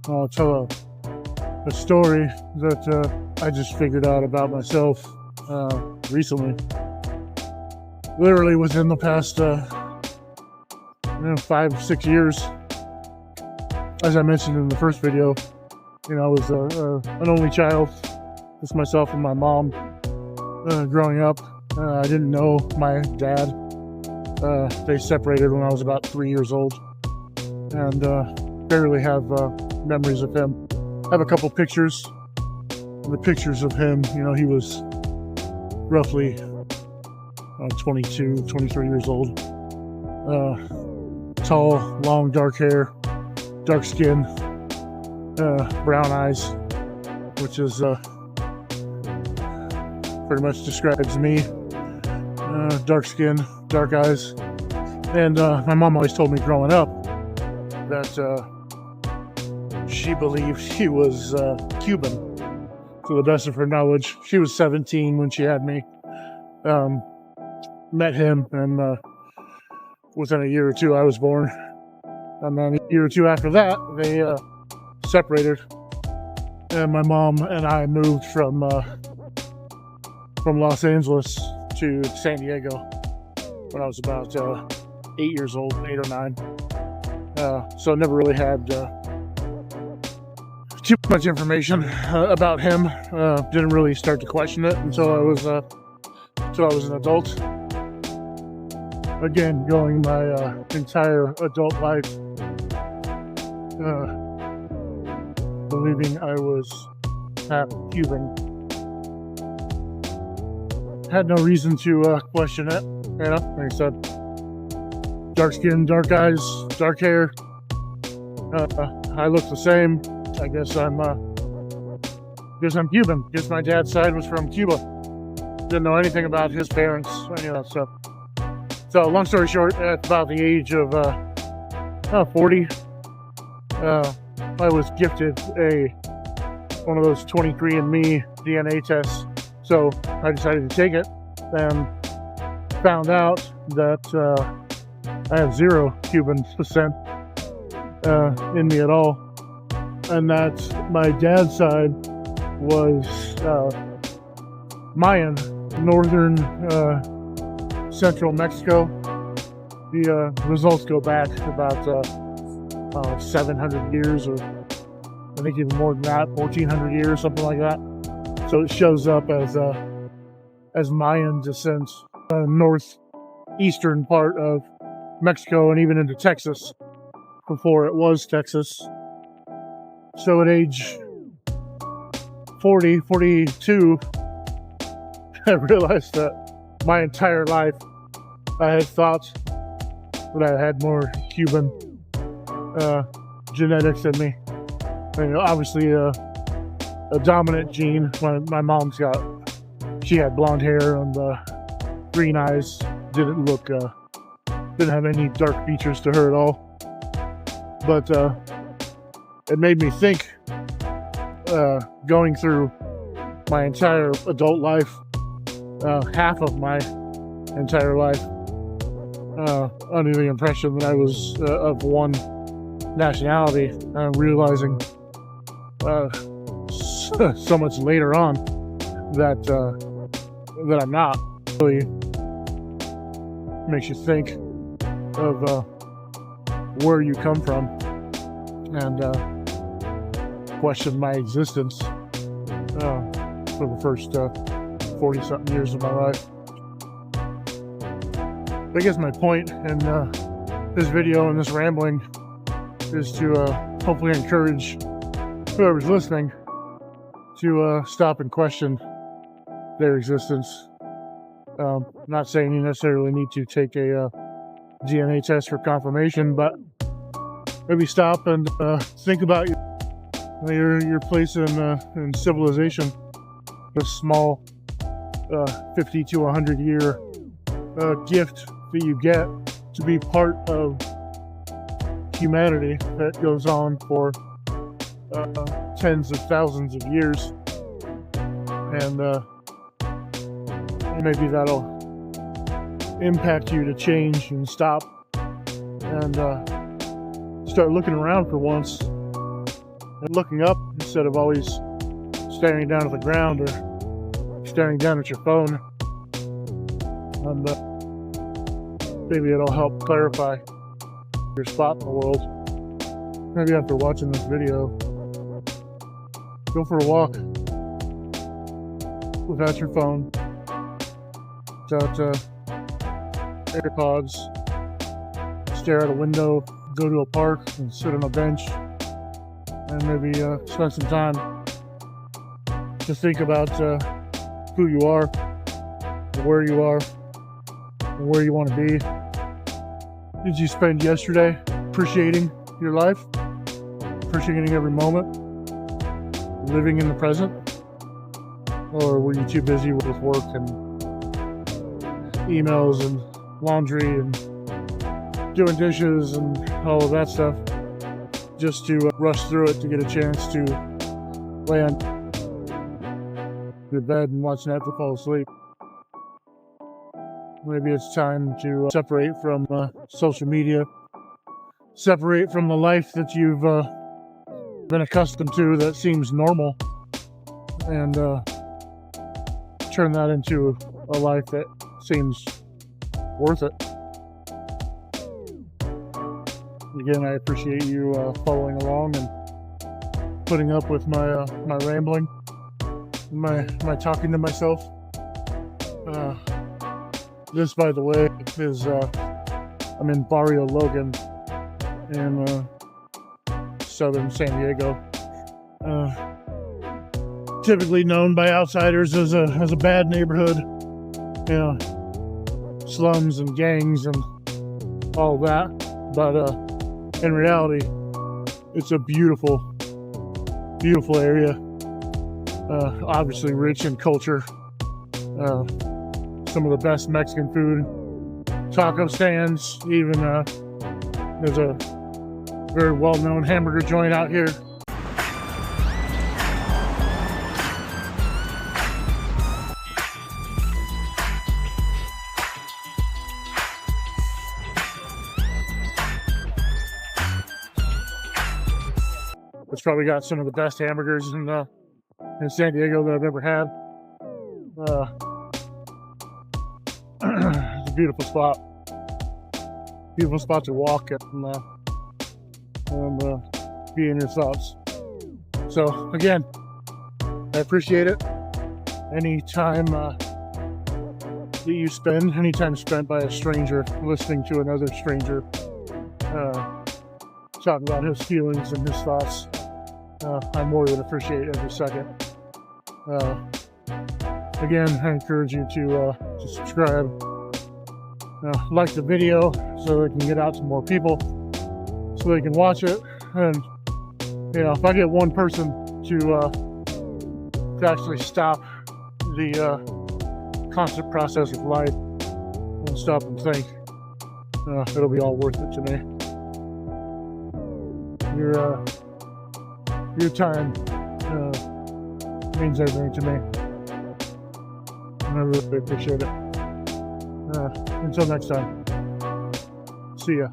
I'll tell a story that I just figured out about myself recently. Literally within the past 5-6 years. As I mentioned in the first video, I was an only child. Just myself and my mom growing up. I didn't know my dad. They separated when I was about 3 years old, and barely have memories of him. I have a couple pictures. The pictures of him, he was roughly 22, 23 years old. Tall, long, dark hair, dark skin, brown eyes, which is pretty much describes me. Dark skin, dark eyes. And my mom always told me growing up that she believed he was Cuban, to the best of her knowledge. She was 17 when she had me. Met him, and within a year or two I was born. And then a year or two after that, they separated. And my mom and I moved from Los Angeles to San Diego when I was about 8 years old, 8 or 9. So I never really had too much information about him. Didn't really start to question it until I was an adult. Again, going my entire adult life believing I was half Cuban. Had no reason to question it. Like I said, dark skin, dark eyes, dark hair. I look the same. I guess I'm Cuban. Guess my dad's side was from Cuba. Didn't know anything about his parents, any of that stuff. So, long story short, at about the age of 40, I was gifted one of those 23andMe DNA tests. So I decided to take it, and found out that I have 0 Cuban descent in me at all, and that my dad's side was Mayan, northern central Mexico. The results go back about 700 years, or I think even more than that, 1400 years, something like that. So it shows up as Mayan descent, northeastern part of Mexico, and even into Texas before it was Texas. So at age 42, I realized that my entire life I had thought that I had more Cuban genetics in me. Obviously a dominant gene. My mom's she had blonde hair and green eyes. Didn't have any dark features to her at all. But it made me think, going through my entire adult life, half of my entire life, under the impression that I was of one nationality, realizing so much later on that I'm not. Really makes you think of where you come from, and question my existence for the first 40-something years of my life. I guess my point in this video and this rambling is to hopefully encourage whoever's listening to stop and question their existence. Not saying you necessarily need to take a DNA test for confirmation, but maybe stop and think about your place in civilization. A small 50 to 100 year gift that you get to be part of humanity that goes on for tens of thousands of years, and maybe that'll impact you to change and stop and start looking around for once and looking up instead of always staring down at the ground or staring down at your phone. And maybe it'll help clarify your spot in the world. Maybe after watching this video, go for a walk without your phone, without AirPods, stare at a window, go to a park and sit on a bench, and maybe spend some time to think about who you are, where you are, and where you want to be. Did you spend yesterday appreciating your life, appreciating every moment, living in the present? Or were you too busy with work and emails and laundry and doing dishes and all of that stuff just to rush through it to get a chance to lay on your bed and watch Netflix, fall asleep? Maybe it's time to separate from social media, separate from the life that you've been accustomed to that seems normal, and turn that into a life that seems worth it. Again, I appreciate you following along and putting up with my my rambling, my talking to myself. This, by the way, is I'm in Barrio Logan in southern San Diego. Typically known by outsiders as a bad neighborhood, you know, slums and gangs and all that. But in reality, it's a beautiful, beautiful area. Obviously rich in culture. Some of the best Mexican food, taco stands. Even there's a very well-known hamburger joint out here. It's probably got some of the best hamburgers in San Diego that I've ever had. It's a beautiful spot. Beautiful spot to walk at and be in your thoughts. So again, I appreciate it. Any time that you spend, any time spent by a stranger, listening to another stranger talk about his feelings and his thoughts, I more than appreciate every second. Again, I encourage you to subscribe, like the video so it can get out to more people, so they can watch it. And you know, if I get one person to actually stop the constant process of life and stop and think, it'll be all worth it to me. Your time means everything to me. And I really appreciate it. Until next time, see ya.